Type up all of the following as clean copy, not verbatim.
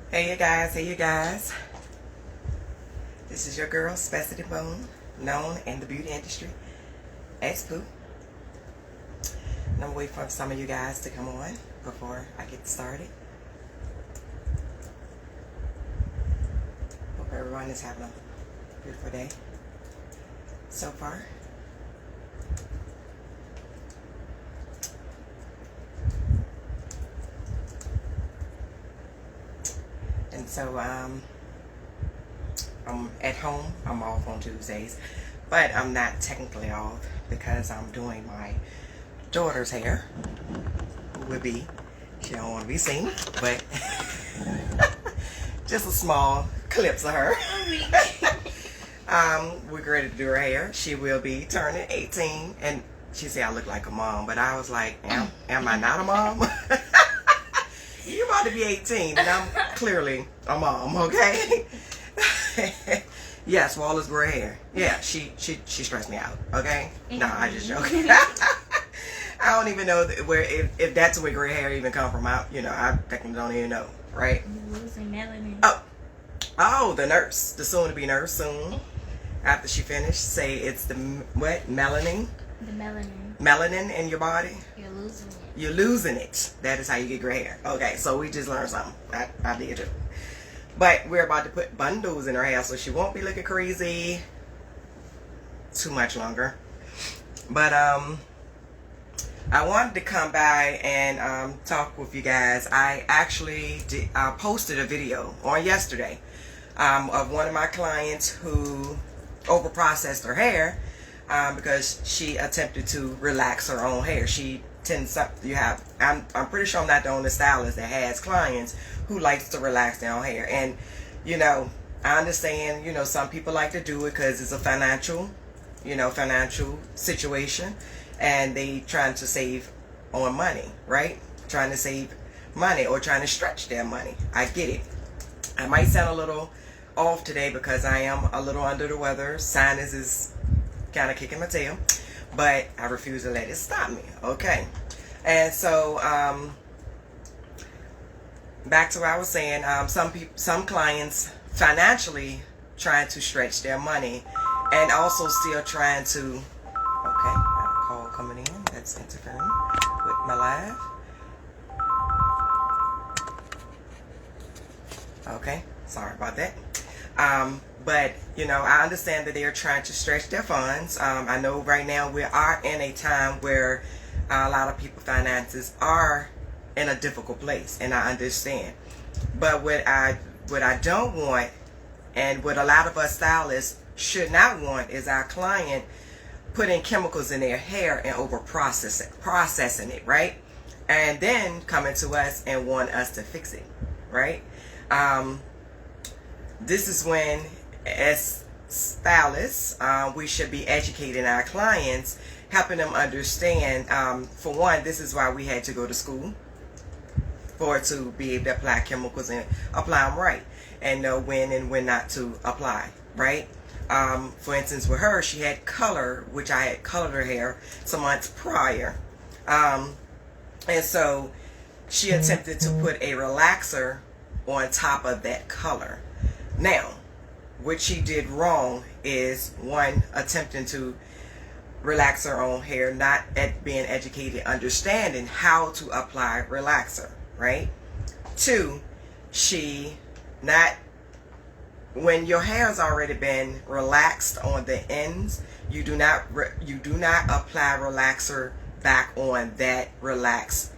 Hey you guys, hey you guys. This is your girl, Specity Bone, known in the beauty industry as Pooh. And I'm waiting for some of you guys to come on before I get started. Hope everyone is having a beautiful day so far. And so I'm at home. I'm off on Tuesdays, but I'm not technically off because I'm doing my daughter's hair, who will be, she don't want to be seen, but just a small clips of her. We're ready to do her hair. She will be turning 18, and she said I look like a mom, but I was like, am I not a mom? You about to be 18, and I'm clearly a mom, okay? Yes, Wallace gray hair. Yeah, she stressed me out, okay? No, I just joking. I don't even know where if that's where gray hair even come from. I technically don't even know, right? You're losing melanin. Oh, the nurse, the soon-to-be nurse soon. After she finished, say it's the what? Melanin. The melanin. Melanin in your body. You're losing it. You're losing it. That is how you get gray hair. Okay, so we just learned something. I did too. But we're about to put bundles in her hair so she won't be looking crazy too much longer. But I wanted to come by and talk with you guys. I actually posted a video on yesterday of one of my clients who overprocessed her hair because she attempted to relax her own hair. She tends I'm pretty sure I'm not the only stylist that has clients who likes to relax their own hair. And I understand, some people like to do it because it's a financial situation, and they trying to save on money, right? Trying to save money or trying to stretch their money. I get it. I might sound a little off today because I am a little under the weather. Sinus is kind of kicking my tail, but I refuse to let it stop me. Okay. And so back to what I was saying, some clients financially trying to stretch their money and also still trying to, okay, I have a call coming in that's interfering with my live. Okay, sorry about that. But I understand that they're trying to stretch their funds. I know right now we are in a time where a lot of people's finances are in a difficult place, and I understand. But what I don't want, and what a lot of us stylists should not want, is our client putting chemicals in their hair and processing it, right? And then coming to us and want us to fix it, right? This is when, as stylists, we should be educating our clients, helping them understand. For one, this is why we had to go to school, to be able to apply chemicals and apply them right, and know when and when not to apply, right? For instance, with her, she had color, which I had colored her hair some months prior, and so she attempted to put a relaxer on top of that color. Now, what she did wrong is, one, attempting to relax her own hair, not being educated, understanding how to apply relaxer, right? Two, when your hair has already been relaxed on the ends, you do not apply relaxer back on that relaxed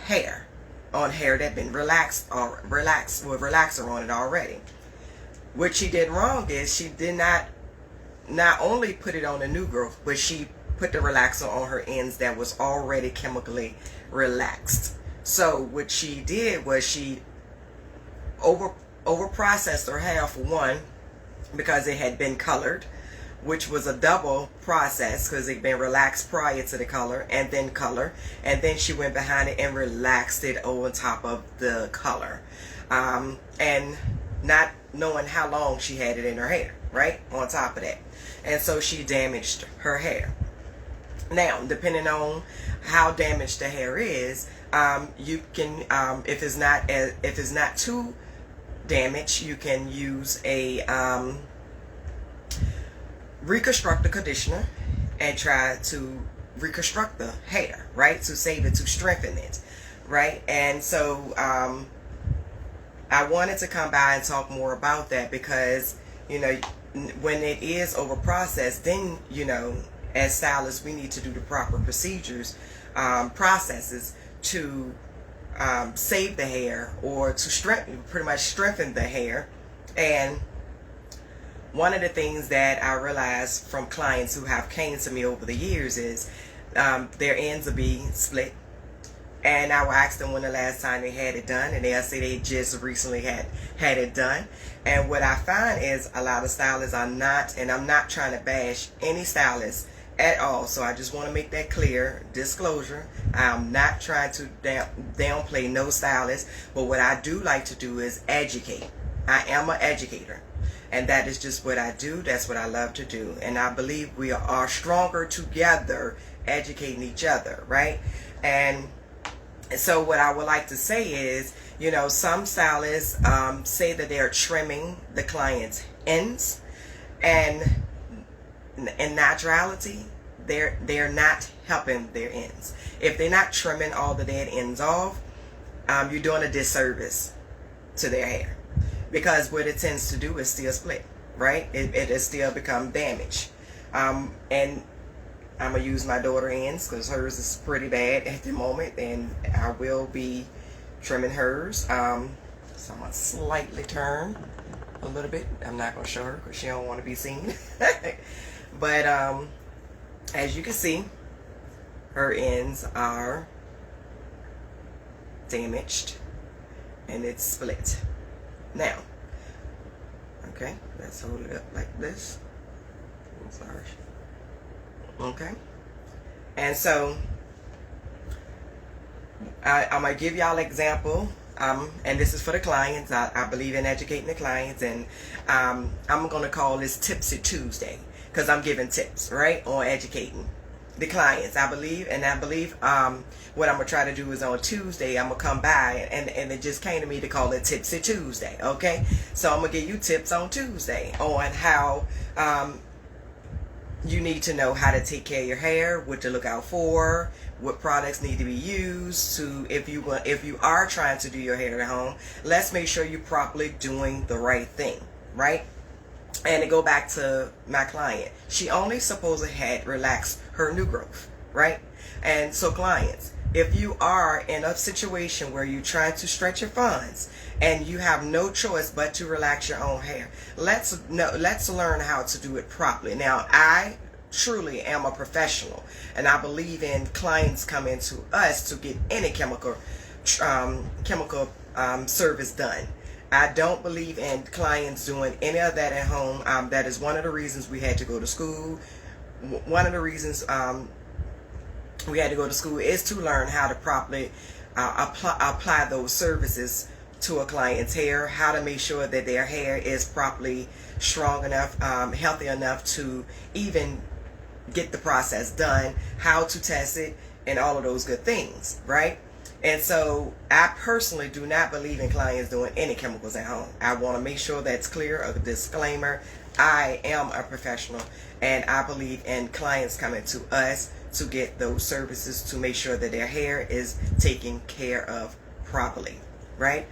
hair, on hair that been relaxed or relaxed with relaxer on it already. What she did wrong is she did not only put it on the new growth, but she put the relaxer on her ends that was already chemically relaxed. So what she did was she overprocessed her hair, for one, because it had been colored, which was a double process because it had been relaxed prior to the color, and then she went behind it and relaxed it over top of the color, and not knowing how long she had it in her hair, right, on top of that. And so she damaged her hair. Now, depending on how damaged the hair is, you can, if it's not too damage, you can use a reconstructive conditioner and try to reconstruct the hair, right? To save it, to strengthen it, right? And so I wanted to come by and talk more about that because, you know, when it is over processed, then, you know, as stylists, we need to do the proper procedures, processes to save the hair or to pretty much strengthen the hair. And one of the things that I realized from clients who have came to me over the years is their ends will be split. And I will ask them when the last time they had it done, and they'll say they just recently had it done. And what I find is a lot of stylists are not, and I'm not trying to bash any stylist at all, so I just want to make that clear, disclosure. I'm not trying to downplay no stylist, but what I do like to do is educate. I am an educator, and that is just what I do. That's what I love to do, and I believe we are stronger together educating each other, right? And so what I would like to say is, you know, some stylists say that they're trimming the client's ends, and in naturality, they're not helping their ends. If they're not trimming all the dead ends off, you're doing a disservice to their hair, because what it tends to do is still split, right? It has still become damaged. And I'm going to use my daughter ends because hers is pretty bad at the moment, and I will be trimming hers. So I'm going to slightly turn a little bit. I'm not going to show her because she don't want to be seen. But as you can see, her ends are damaged and it's split. Now, okay, let's hold it up like this. I'm sorry. Okay, and so I'm gonna give y'all an example, and this is for the clients. I believe in educating the clients, and I'm gonna call this Tipsy Tuesday because I'm giving tips, right, on educating the clients. I believe what I'm gonna try to do is on Tuesday I'm gonna come by, and it just came to me to call it Tipsy Tuesday. Okay, so I'm gonna give you tips on Tuesday on how you need to know how to take care of your hair, what to look out for, what products need to be used to, if you are trying to do your hair at home, let's make sure you're properly doing the right thing, right? And to go back to my client, she only supposedly had relaxed her new growth, right? And so clients, if you are in a situation where you're trying to stretch your funds and you have no choice but to relax your own hair, let's learn how to do it properly. Now, I truly am a professional, and I believe in clients coming to us to get any chemical service done. I don't believe in clients doing any of that at home. That is one of the reasons we had to go to school. One of the reasons we had to go to school is to learn how to properly apply those services to a client's hair, how to make sure that their hair is properly strong enough, healthy enough to even get the process done, how to test it, and all of those good things, right? And so I personally do not believe in clients doing any chemicals at home. I want to make sure that's clear, a disclaimer. I am a professional, and I believe in clients coming to us to get those services to make sure that their hair is taken care of properly, right?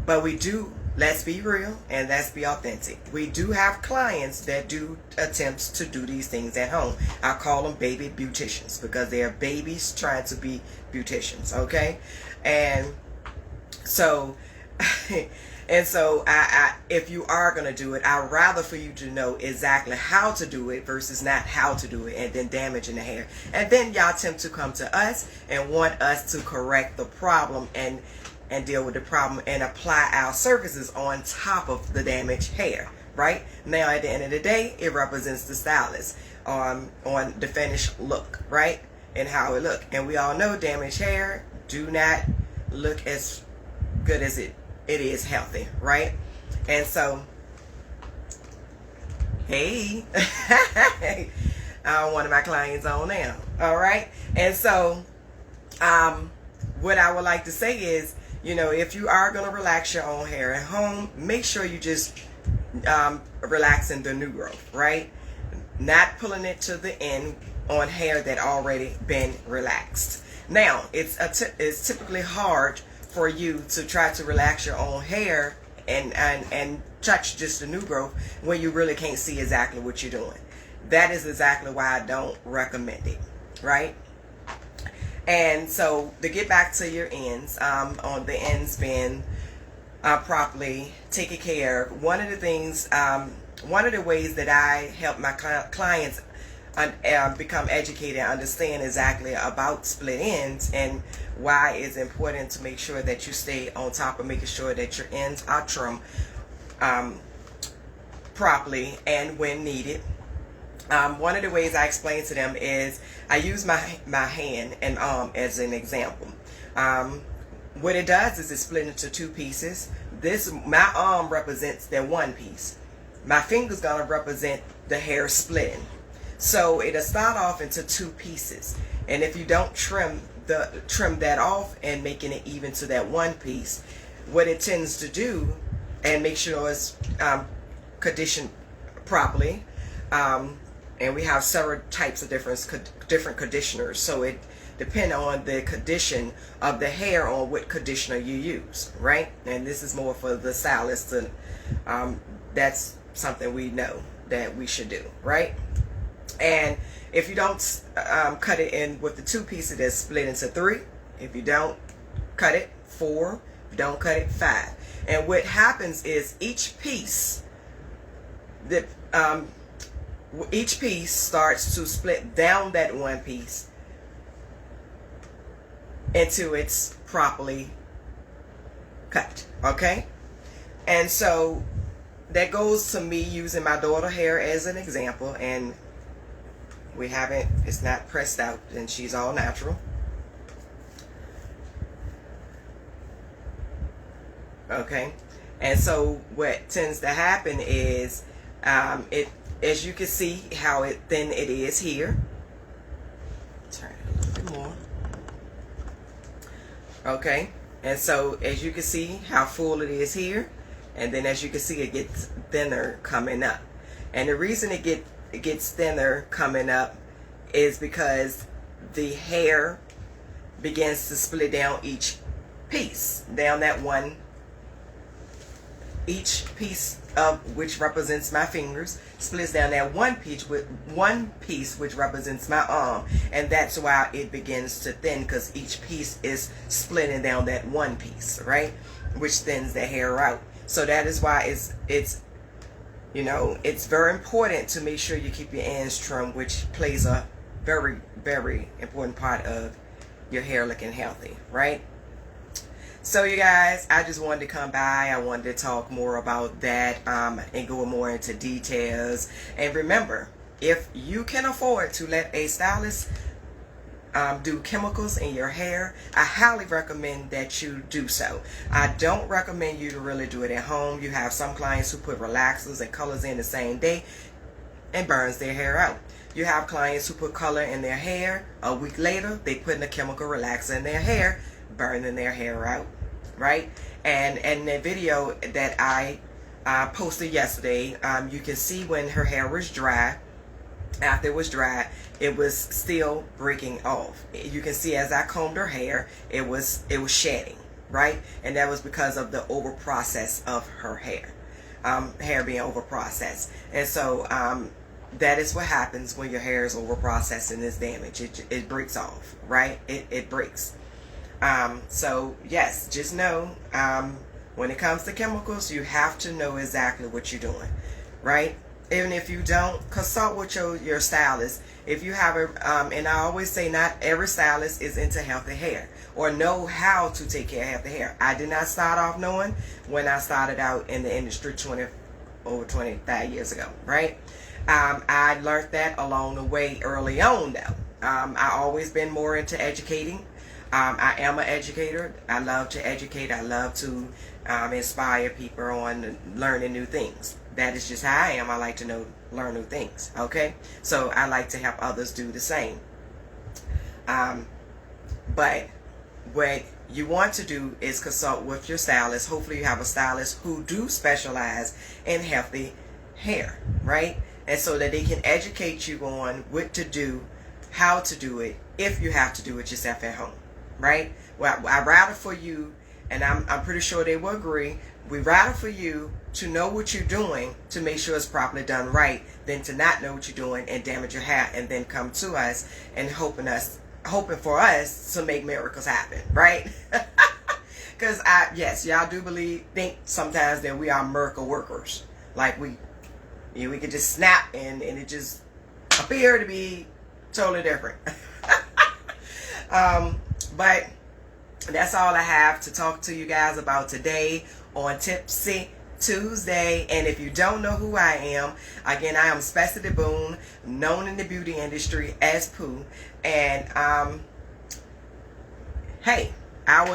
But we do, let's be real and let's be authentic. We do have clients that do attempts to do these things at home. I call them baby beauticians because they are babies trying to be beauticians, okay? And so I if you are going to do it, I'd rather for you to know exactly how to do it versus not how to do it and then damaging the hair. And then y'all attempt to come to us and want us to correct the problem and deal with the problem and apply our services on top of the damaged hair, right? Now, at the end of the day, it represents the stylist on the finished look, right? And how it look. And we all know damaged hair do not look as good as it is healthy, right? And so, hey, one of my clients on now, all right? And so, what I would like to say is, you know, if you are going to relax your own hair at home, make sure you just relaxing the new growth, right? Not pulling it to the end on hair that already been relaxed. Now, it's typically hard for you to try to relax your own hair and touch just the new growth when you really can't see exactly what you're doing. That is exactly why I don't recommend it, right? And so to get back to your ends, on the ends being properly taken care of, one of the ways that I help my clients become educated and understand exactly about split ends and why it's important to make sure that you stay on top of making sure that your ends are trimmed properly and when needed. One of the ways I explain to them is I use my hand and arm as an example. What it does is it split into two pieces. My arm represents that one piece. My finger's gonna represent the hair splitting. So it'll start off into two pieces. And if you don't trim that off and making it even to that one piece, what it tends to do, and make sure it's conditioned properly, and we have several types of different conditioners, so it depends on the condition of the hair on what conditioner you use, right? And this is more for the stylist, and that's something we know that we should do, right? And if you don't cut it in with the two pieces, that's split into 3. If you don't cut it, 4. If you don't cut it, 5. And what happens is each piece starts to split down that one piece until it's properly cut, okay? And so that goes to me using my daughter hair as an example, and it's not pressed out, and she's all natural. Okay, and so what tends to happen is as you can see how thin it is here. Turn it a little bit more. Okay, and so as you can see how full it is here, and then as you can see it gets thinner coming up. And the reason it gets thinner coming up is because the hair begins to split down each piece, down that one. Each piece of which represents my fingers splits down that one piece which represents my arm, and that's why it begins to thin, because each piece is splitting down that one piece, right, which thins the hair out. So that is why it's you know, it's very important to make sure you keep your ends trimmed, which plays a very, very important part of your hair looking healthy, right? So you guys, I just wanted to come by. I wanted to talk more about that and go more into details. And remember, if you can afford to let a stylist do chemicals in your hair, I highly recommend that you do so. I don't recommend you to really do it at home. You have some clients who put relaxers and colors in the same day and burns their hair out. You have clients who put color in their hair, a week later they put in a chemical relaxer in their hair, burning their hair out, right? And in the video that I posted yesterday, you can see when her hair was dry. After it was dry, it was still breaking off. You can see as I combed her hair, it was shedding, right? And that was because of the over process of her hair, hair being over processed. And so that is what happens when your hair is over processed and is damaged. It breaks off, right? It breaks. So yes, just know when it comes to chemicals, you have to know exactly what you're doing, right? Even if you don't, consult with your stylist. If you have and I always say not every stylist is into healthy hair or know how to take care of healthy hair. I did not start off knowing when I started out in the industry over 25 years ago, right? I learned that along the way early on though. I always been more into educating. I am an educator. I love to educate. I love to inspire people on learning new things. That is just how I am. I like to learn new things. Okay, so I like to help others do the same. But what you want to do is consult with your stylist. Hopefully you have a stylist who do specialize in healthy hair, right? And so that they can educate you on what to do, how to do it, if you have to do it yourself at home, right? Well, I'd rather for you, and I'm pretty sure they will agree, we'd rather for you to know what you're doing to make sure it's properly done right than to not know what you're doing and damage your hair and then come to us and hoping for us to make miracles happen, right? Because yes, y'all do think sometimes that we are miracle workers. Like we could just snap and it just appear to be totally different. But that's all I have to talk to you guys about today on Tipsy Tuesday. And if you don't know who I am, again, I am Specialty Boone, known in the beauty industry as Pooh. And hey,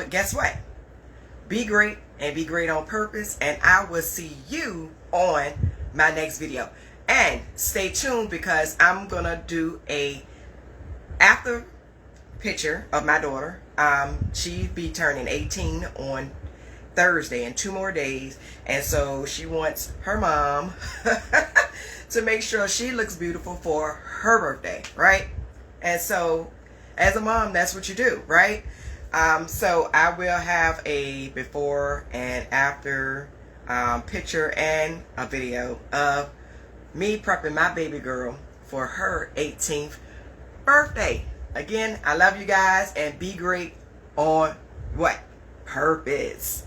guess what? Be great and be great on purpose. And I will see you on my next video. And stay tuned because I'm gonna do a after picture of my daughter. She'd be turning 18 on Thursday in 2 more days, and so she wants her mom to make sure she looks beautiful for her birthday, right? And so as a mom, that's what you do, right? So I will have a before and after picture and a video of me prepping my baby girl for her 18th birthday. Again, I love you guys, and be great on what? Purpose.